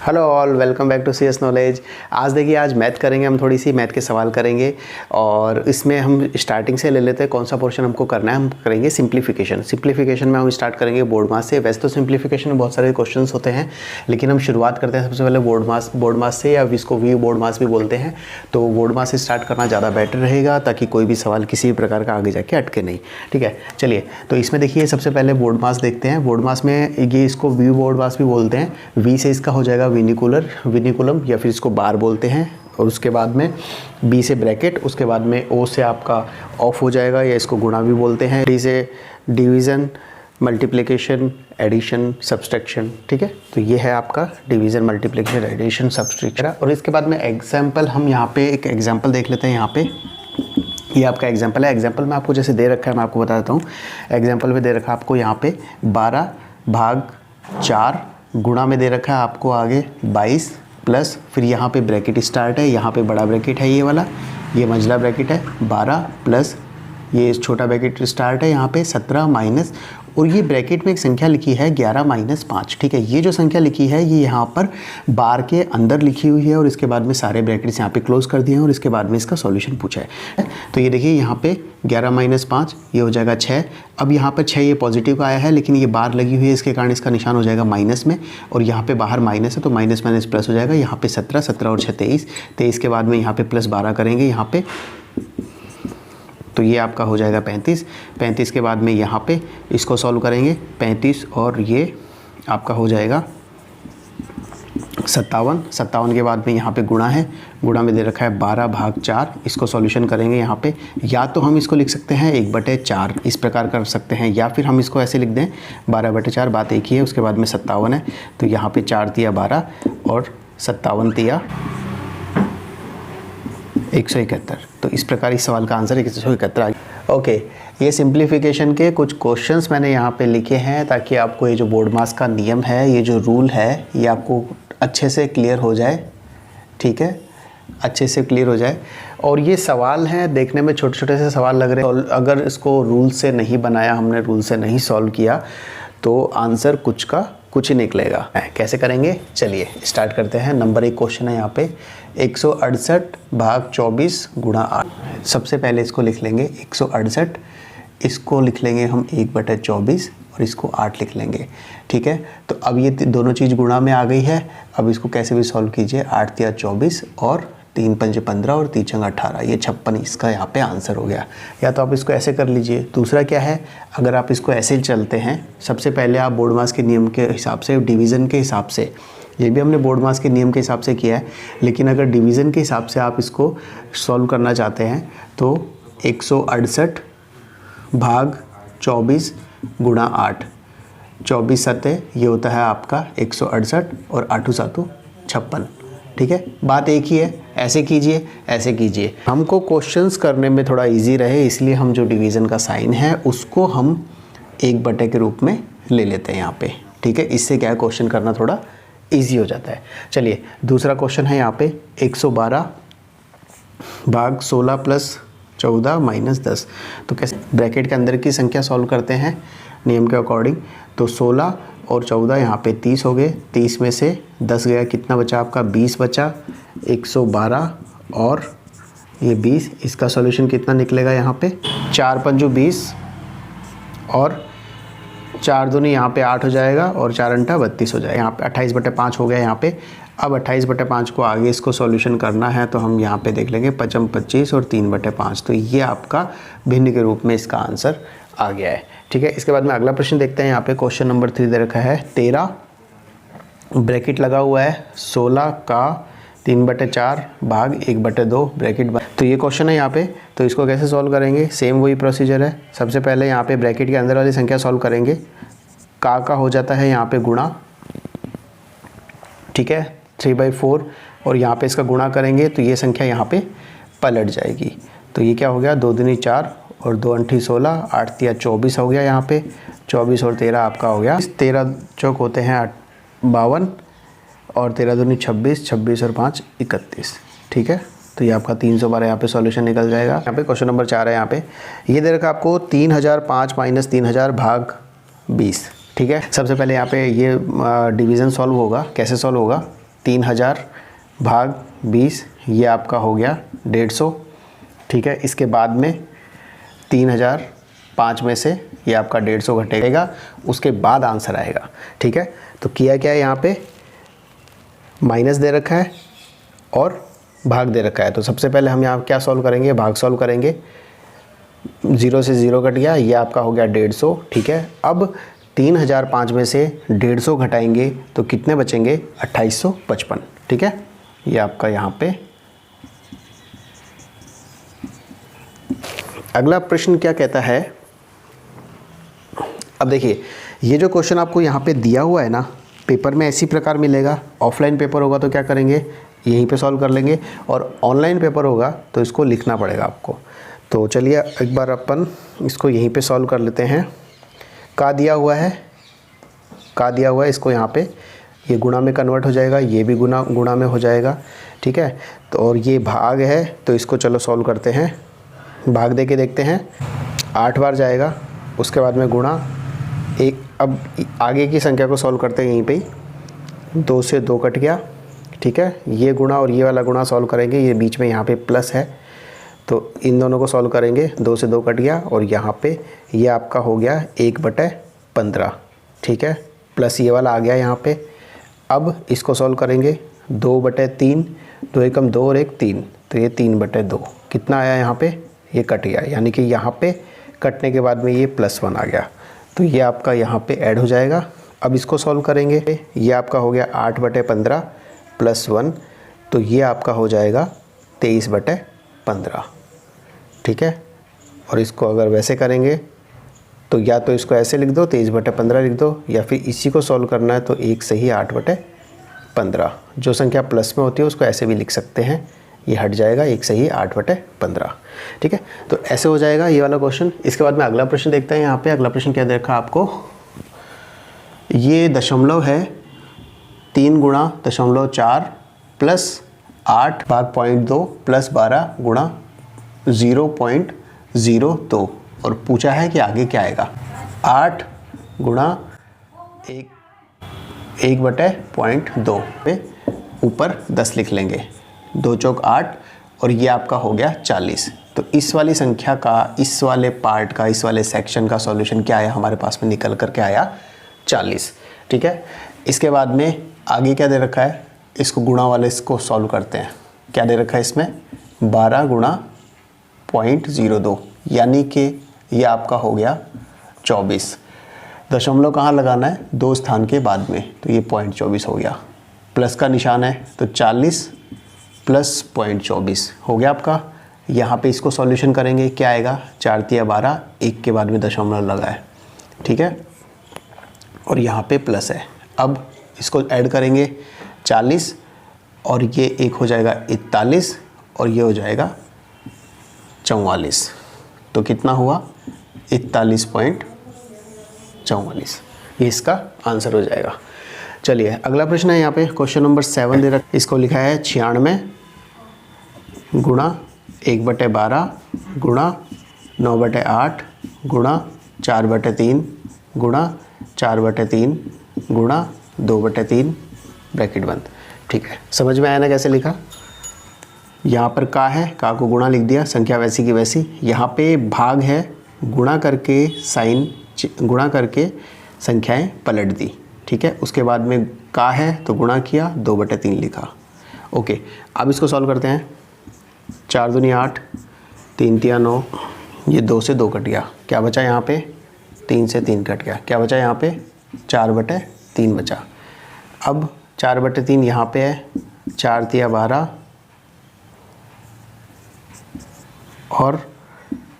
Hello all, welcome back to CS knowledge. आज देखिए, आज मैथ करेंगे हम, थोड़ी सी मैथ के सवाल करेंगे और इसमें हम स्टार्टिंग से ले लेते हैं कौन सा पोर्शन हमको करना है। हम करेंगे सिंप्लीफिकेशन में हम स्टार्ट करेंगे बोर्ड मास से। वैसे तो सिंप्लीफिकेशन में बहुत सारे क्वेश्चंस होते हैं, लेकिन हम शुरुआत करते हैं सबसे पहले बोर्ड मास से, या इसको वी बोर्ड मास भी बोलते हैं। तो बोर्ड मास से स्टार्ट करना ज़्यादा बेटर रहेगा, ताकि कोई भी सवाल किसी भी प्रकार का आगे जाके अटके नहीं। ठीक है, चलिए तो इसमें देखिए सबसे पहले बोर्ड मास देखते हैं। बोर्ड मास में ये इसको वी बोर्ड मास भी बोलते हैं। वी से इसका हो जाएगा विनिकुलम, या फिर इसको बार बोलते हैं। और उसके बाद में बी से ब्रैकेट, उसके बाद में ओ से आपका ऑफ हो जाएगा, या इसको गुणा भी बोलते हैं। डी से डिवीज़न, मल्टीप्लिकेशन, एडिशन, सब्सट्रैक्शन। ठीक है, तो ये है आपका डिवीज़न, मल्टीप्लिकेशन, एडिशन, सब्सट्रैक्शन। और इसके बाद में एग्जाम्पल, हम यहाँ पे एक एग्जाम्पल देख लेते हैं। यहाँ पे ये आपका एग्जाम्पल है। एग्जाम्पल में आपको जैसे दे रखा है, मैं आपको बता देता हूँ। एग्जाम्पल में दे रखा है आपको यहाँ पे 12/4 गुणा में दे रखा है आपको आगे 22 प्लस, फिर यहाँ पे ब्रैकेट स्टार्ट है, यहाँ पे बड़ा ब्रैकेट है ये वाला, ये मंझला ब्रैकेट है 12 प्लस ये छोटा ब्रैकेट स्टार्ट है यहाँ पे 17 माइनस, और ये ब्रैकेट में एक संख्या लिखी है 11 - 5। ठीक है, ये जो संख्या लिखी है ये यहाँ पर बार के अंदर लिखी हुई है, और इसके बाद में सारे ब्रैकेट्स यहाँ पे क्लोज कर दिए हैं, और इसके बाद में इसका सॉल्यूशन पूछा है। तो ये देखिए यहाँ पे 11 - 5 ये हो जाएगा 6। अब यहाँ पर 6 ये पॉजिटिव का आया है, लेकिन ये बार लगी हुई है, इसके कारण इसका निशान हो जाएगा माइनस में, और यहाँ पे बाहर माइनस है तो माइनस माइनस प्लस हो जाएगा। यहाँ पे 17 और 6 23, 23 के बाद में यहाँ पे प्लस 12 करेंगे यहाँ पे, तो ये आपका हो जाएगा 35। 35 के बाद में यहाँ पे इसको सॉल्व करेंगे 35, और ये आपका हो जाएगा 57। 57 के बाद में यहाँ पे गुणा है, गुणा में दे रखा है 12/4। इसको सॉल्यूशन करेंगे यहाँ पे, या तो हम इसको लिख सकते हैं 1/4 इस प्रकार कर सकते हैं, या फिर हम इसको ऐसे लिख दें 12/4, बात एक ही है। उसके बाद में 57 है, तो यहाँ पे 4 तिया 12 और 57 तिया 171। तो इस प्रकार इस सवाल का आंसर 171। ओके, ये सिंप्लीफिकेशन के कुछ क्वेश्चंस मैंने यहाँ पे लिखे हैं, ताकि आपको ये जो बोर्ड मास का नियम है, ये जो रूल है, ये आपको अच्छे से क्लियर हो जाए। ठीक है, अच्छे से क्लियर हो जाए। और ये सवाल हैं, देखने में छोटे छोटे से सवाल लग रहे हैं, अगर इसको रूल से नहीं बनाया हमने, रूल से नहीं सॉल्व किया, तो आंसर कुछ का कुछ ही निकलेगा। कैसे करेंगे, चलिए स्टार्ट करते हैं। नंबर 1 क्वेश्चन है यहाँ पे 168/24 × 8। सबसे पहले इसको लिख लेंगे 168, इसको लिख लेंगे हम 1/24 और इसको 8 लिख लेंगे। ठीक है, तो अब ये दोनों चीज़ गुणा में आ गई है। अब इसको कैसे भी सॉल्व कीजिए, 8 तिया 24 और 3 पंजे 15 और 3 छंग 18, ये 56 इसका यहाँ पे आंसर हो गया। या तो आप इसको ऐसे कर लीजिए। दूसरा क्या है, अगर आप इसको ऐसे चलते हैं, सबसे पहले आप बोर्ड मास के नियम के हिसाब से, डिवीज़न के हिसाब से, ये भी हमने बोर्ड मास के नियम के हिसाब से किया है, लेकिन अगर डिवीज़न के हिसाब से आप इसको सॉल्व करना चाहते हैं तो 168/24 × 8, 24 सत्ते ये होता है आपका 168 और 8 7 56। ठीक है, बात एक ही है। ऐसे कीजिए, ऐसे कीजिए। हमको क्वेश्चंस करने में थोड़ा इजी रहे, इसलिए हम जो डिवीज़न का साइन है उसको हम 1/, के रूप में ले लेते हैं यहाँ पे। ठीक है, इससे क्या है, क्वेश्चन करना थोड़ा इजी हो जाता है। चलिए दूसरा क्वेश्चन है यहाँ पे 112/16 + 14 - 10। तो कैसे ब्रैकेट के अंदर की संख्या सॉल्व करते हैं नियम के अकॉर्डिंग। तो 16 और 14 यहाँ पे 30 हो गए। 30 में से 10 गया, कितना बचा आपका, 20 बचा। 112 और ये 20, इसका सॉल्यूशन कितना निकलेगा यहाँ पे, 4 पंजू 20 और 4 दूनी यहाँ पे 8 हो जाएगा, और 4 अंटा 32 हो जाएगा। यहाँ पे 28/5 हो गया यहाँ पे। अब 28/5 को आगे इसको सॉल्यूशन करना है, तो हम यहाँ पे देख लेंगे 55 25 और 3/5। तो ये आपका भिन्न के रूप में इसका आंसर आ गया है। ठीक है, इसके बाद में अगला प्रश्न देखते हैं। यहाँ पे क्वेश्चन नंबर 3 दे रखा है 13 ब्रैकेट लगा हुआ है 16 का 3/4 भाग 1/2 ब्रैकेट। तो ये क्वेश्चन है यहाँ पे, तो इसको कैसे सॉल्व करेंगे, सेम वही प्रोसीजर है। सबसे पहले यहाँ पे ब्रैकेट के अंदर वाली संख्या सॉल्व करेंगे। का हो जाता है यहाँ पे गुणा, ठीक है, 3/4, और यहाँ पे इसका गुणा करेंगे तो ये संख्या यहाँ पे पलट जाएगी। तो ये क्या हो गया, 2 दूनी 4 और 2 अंठी 16, 8 तिया 24 हो गया यहाँ पे। 24 और 13 आपका हो गया, 13 चौक होते हैं 52, और 13 दूनी 26, 26 और 5 31। ठीक है, तो ये आपका 312 यहाँ पे सॉल्यूशन निकल जाएगा। यहाँ पे क्वेश्चन नंबर 4 है। यहाँ पे ये दे रखा आपको 3005 - 3000 भाग 20। ठीक है, सबसे पहले यहाँ पे ये डिवीज़न सॉल्व होगा। कैसे सॉल्व होगा, 3000 भाग 20, ये आपका हो गया 150, ठीक है। इसके बाद में 3000 5 में से ये आपका 150 घटेगा, उसके बाद आंसर आएगा, ठीक है। तो किया क्या है, यहाँ पे माइनस दे रखा है और भाग दे रखा है। तो सबसे पहले हम यहाँ क्या सॉल्व करेंगे, भाग सॉल्व करेंगे। 0 से 0 कट गया, ये आपका हो गया 150, ठीक है। अब 3005 में से 150 घटाएंगे तो कितने बचेंगे, 2855, ठीक है। ये आपका यहाँ पे अगला प्रश्न क्या कहता है। अब देखिए, ये जो क्वेश्चन आपको यहाँ पे दिया हुआ है ना, पेपर में इसी प्रकार मिलेगा। ऑफलाइन पेपर होगा तो क्या करेंगे, यहीं पे सॉल्व कर लेंगे, और ऑनलाइन पेपर होगा तो इसको लिखना पड़ेगा आपको। तो चलिए एक बार अपन इसको यहीं पे सॉल्व कर लेते हैं। का दिया हुआ है, इसको यहाँ पे ये गुणा में कन्वर्ट हो जाएगा, ये भी गुणा में हो जाएगा, ठीक है। तो और ये भाग है, तो इसको चलो सॉल्व करते हैं। भाग दे के देखते हैं, 8 बार जाएगा, उसके बाद में गुणा एक। अब आगे की संख्या को सॉल्व करते हैं यहीं पे ही। 2 से 2 कट गया, ठीक है। ये गुणा और ये वाला गुणा सॉल्व करेंगे, ये बीच में यहाँ पे प्लस है तो इन दोनों को सॉल्व करेंगे। 2 से 2 कट गया और यहाँ पे ये आपका हो गया 1/15, ठीक है। प्लस ये वाला आ गया यहाँ पे। अब इसको सॉल्व करेंगे, 2/3, 2 एकम 2 और 1 3, तो ये 3/2 कितना आया यहाँ पे, ये कट गया, यानी कि यहाँ पे कटने के बाद में ये +1 आ गया, तो ये आपका यहाँ पे ऐड हो जाएगा। अब इसको सॉल्व करेंगे, ये आपका हो गया 8/15 + 1, तो ये आपका हो जाएगा 23/15, ठीक है। और इसको अगर वैसे करेंगे तो या तो इसको ऐसे लिख दो 23/15 लिख दो, या फिर इसी को सॉल्व करना है तो 1 से ही 8/15, जो संख्या प्लस में होती है उसको ऐसे भी लिख सकते हैं, ये हट जाएगा, 1 से ही 8/15, ठीक है। तो ऐसे हो जाएगा ये वाला क्वेश्चन। इसके बाद में अगला प्रश्न देखते हैं। यहाँ पे अगला प्रश्न क्या दे रखा है आपको, ये दशमलव है 3 गुणा 0.4 + 8 भाग 0.2 + 12 गुणा 0.02, और पूछा है कि आगे क्या आएगा। 8 गुणा 1/0.2 पे ऊपर 10 लिख लेंगे, 2 चौक 8, और ये आपका हो गया 40। तो इस वाली संख्या का, इस वाले पार्ट का, इस वाले सेक्शन का सॉल्यूशन क्या आया हमारे पास में, निकल करके आया 40, ठीक है। इसके बाद में आगे क्या दे रखा है, इसको गुणा वाले इसको सॉल्व करते हैं। क्या दे रखा है इसमें, 12 गुणा 0.02, यानी कि ये आपका हो गया 24। दशमलव कहाँ लगाना है, 2 स्थान के बाद में, तो ये 0.24 हो गया। प्लस का निशान है तो 40 + 0.24 हो गया आपका। यहाँ पे इसको सॉल्यूशन करेंगे, क्या आएगा, 4 × 12, 1 के बाद में दशमलव लगा है, ठीक है, और यहाँ पे प्लस है। अब इसको ऐड करेंगे 40, और ये एक हो जाएगा 41, और ये हो जाएगा 44, तो कितना हुआ, 41.44, ये इसका आंसर हो जाएगा। चलिए अगला प्रश्न है, यहाँ पे क्वेश्चन नंबर 7 दे रखा, इसको लिखा है 96 गुणा 1/12 गुणा 9/8 गुणा 4/3 गुणा 4/3 गुणा 2/3 ब्रैकेट बंद, ठीक है। समझ में आया ना कैसे लिखा। यहाँ पर का है, का को गुणा लिख दिया, संख्या वैसी की वैसी। यहाँ पे भाग है, गुणा करके साइन, गुणा करके संख्याएं पलट दी, ठीक है। उसके बाद में का है तो गुणा किया, 2/3 लिखा, ओके। अब इसको सॉल्व करते हैं। 4 दूनी 8, 3 × 9, ये 2 से 2 कट गया, क्या बचा यहाँ पे, 3 से 3 कट गया, क्या बचा यहाँ पे, 4/3 बचा। अब 4/3 यहाँ पे है, 4 × 12 और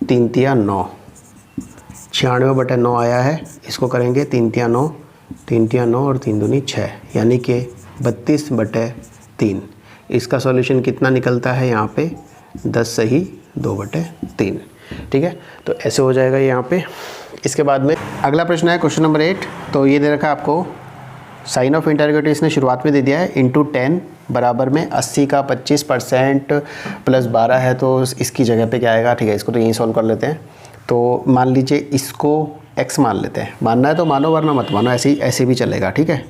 3 × 9, 96/9 आया है। इसको करेंगे 3 × 9, 3 × 9 और 3 दूनी 6, यानी कि 32/3। इसका सॉल्यूशन कितना निकलता है यहाँ पे, 10 से ही 2/3, ठीक है। तो ऐसे हो जाएगा ये यहाँ पे। इसके बाद में अगला प्रश्न है क्वेश्चन नंबर 8। तो ये दे रखा है आपको, साइन ऑफ इंटरोगेटिव इसने शुरुआत में दे दिया है, × 10 बराबर में 80 का 25% + 12 है, तो इसकी जगह पे क्या आएगा, ठीक है। इसको तो यहीं सॉल्व कर लेते हैं। तो मान लीजिए इसको x मान लेते हैं, मानना है तो मानो वरना मत मानो, ऐसे भी चलेगा, ठीक है।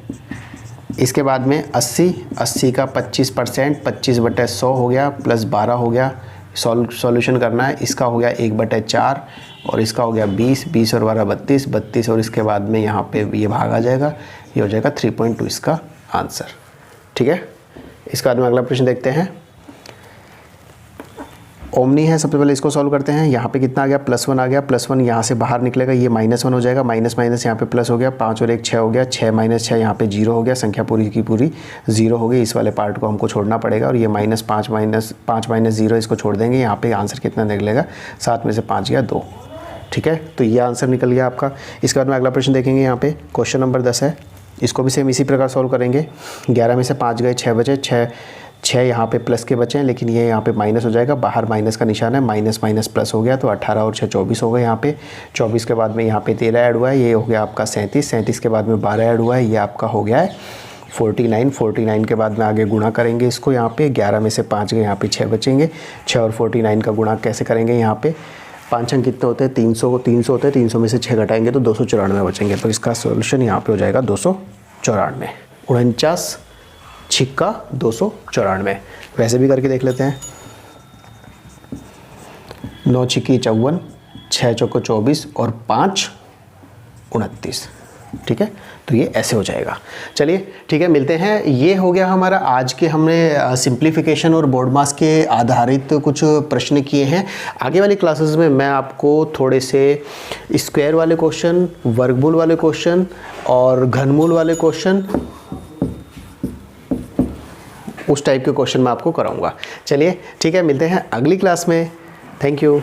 इसके बाद में 80 का 25%, 25/100 हो गया, प्लस 12 हो गया। सॉल्यूशन करना है। इसका हो गया 1/4 और इसका हो गया 20 और 12 32 और इसके बाद में यहाँ पे ये भाग आ जाएगा, ये हो जाएगा 3.2 इसका आंसर। ठीक है, इसके बाद में अगला प्रश्न देखते हैं। ओमनी है, सबसे पहले इसको सॉल्व करते हैं। यहाँ पे कितना आ गया, +1 आ गया, +1 यहाँ से बाहर निकलेगा, ये -1 हो जाएगा, माइनस माइनस यहाँ पे प्लस हो गया, 5 और 1 6 हो गया, 6 - 6 यहाँ पे 0 हो गया, संख्या पूरी की पूरी 0 हो गई। इस वाले पार्ट को हमको छोड़ना पड़ेगा और ये -5 - 0 इसको छोड़ देंगे। यहाँ पे आंसर कितना निकलेगा, 7 में से 5 गया 2। ठीक है, तो ये आंसर निकल गया आपका। इसके बाद में अगला प्रश्न देखेंगे। यहाँ पे क्वेश्चन नंबर 10 है, इसको भी सेम इसी प्रकार सॉल्व करेंगे। 11 में से 5 गए, 6 बचे, 6 यहाँ पे प्लस के बचे हैं, लेकिन ये यहाँ पे माइनस हो जाएगा, बाहर माइनस का निशान है, माइनस माइनस प्लस हो गया, तो 18 और 6 24 हो गए। यहाँ पे 24 के बाद में यहाँ पे 13 ऐड हुआ है, ये हो गया आपका 37, 37 के बाद में 12 ऐड हुआ है, ये आपका हो गया है 49, 49 के बाद में आगे गुणा करेंगे इसको। यहाँ पे 11 में से 5 गए, यहाँ पे 6 बचेंगे, 6 और 49 का गुणा कैसे करेंगे। यहाँ पे 5 अंक कितने होते हैं, 300 होते हैं, 300 में से 6 घटाएंगे तो 294 बचेंगे। तो इसका सोल्यूशन यहाँ पे हो जाएगा 294, 49 छिक्का 294। वैसे भी करके देख लेते हैं। 9 छिक्की 54, 6 चौको 24 और 5 29। ठीक है, तो ये ऐसे हो जाएगा। चलिए ठीक है, मिलते हैं। ये हो गया हमारा आज के, हमने सिंप्लीफिकेशन और बोर्ड मास के आधारित कुछ प्रश्न किए हैं। आगे वाली क्लासेस में मैं आपको थोड़े से स्क्वायर वाले क्वेश्चन, वर्गमूल वाले क्वेश्चन और घनमूल वाले क्वेश्चन, उस टाइप के क्वेश्चन मैं आपको कराऊंगा। चलिए ठीक है, मिलते हैं अगली क्लास में। Thank you.